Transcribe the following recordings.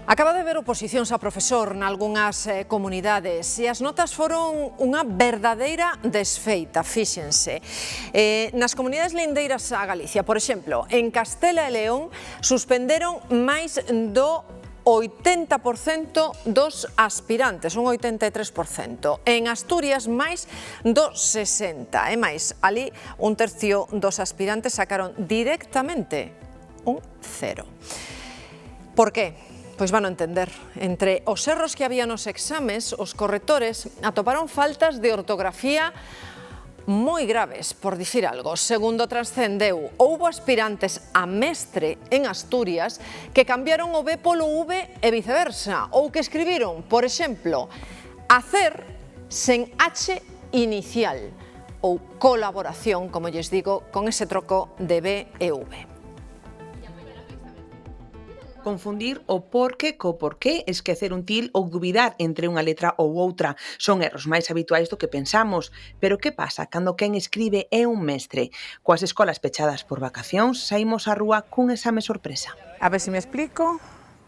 Acaba de haber oposicións a profesor nalgunhas comunidades e as notas foron unha verdadeira desfeita, fíxense. Nas comunidades lindeiras a Galicia, por exemplo, en Castela e León suspenderon máis do 80% dos aspirantes, un 83%. En Asturias, máis do 60%. E máis, ali, un tercio dos aspirantes sacaron directamente un 0. Por qué? Pois van a entender. Entre os erros que había nos exames, os correctores atoparon faltas de ortografía moi graves, por dicir algo. Segundo trascendeu, houbo aspirantes a mestre en Asturias que cambiaron o B polo V e viceversa, ou que escribiron, por exemplo, hacer sen H inicial, ou colaboración, como lles digo, con ese troco de B e V. Confundir o porqué co porqué, esquecer un til ou dubidar entre unha letra ou outra son erros máis habituais do que pensamos. Pero que pasa cando quen escribe é un mestre? Coas escolas pechadas por vacacións, saímos á rúa cun exame sorpresa. A ver se me explico,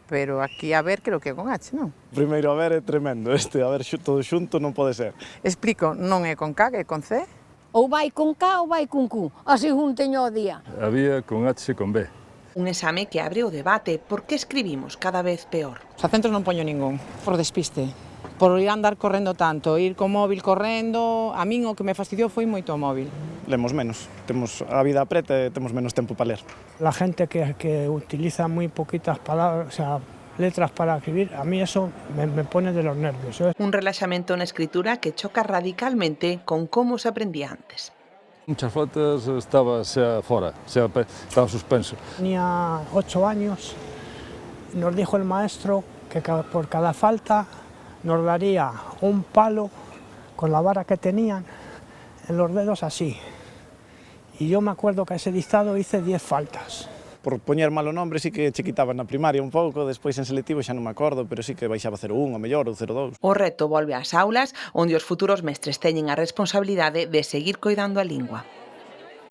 pero aquí a ver creo que é con H, non? Primeiro a ver é tremendo, a ver todo xunto non pode ser. Explico, non é con K, é con C. Ou vai con K ou vai con Q, así un teño o día. Había con H e con B. Un exame que abre o debate. Por que escribimos cada vez peor? Os acentos non poño ningún, por despiste. Por ir andar correndo tanto, ir co móvil correndo, a min o que me fastidiou foi moito o móvil. Lemos menos, temos a vida apreta e temos menos tempo para ler. La gente que utiliza muy poquitas palabras, o sea, letras para escribir, a mí eso me pone de los nervios, ¿sabes? Un relaxamento na escritura que choca radicalmente con como se aprendía antes. Muchas fotos estaba xa fora, estaba suspenso. Tenía 8 años, nos dijo el maestro que por cada falta nos daría un palo con la vara que tenían en los dedos así. Y yo me acuerdo que a ese dictado hice 10 faltas. Por poñer mal o nombre sí que che quitaban na primaria un pouco, despois en selectivo xa non me acordo, pero sí que baixaba 0,1 a mellor ou 0,2. O reto volve ás aulas onde os futuros mestres teñen a responsabilidade de seguir coidando a lingua.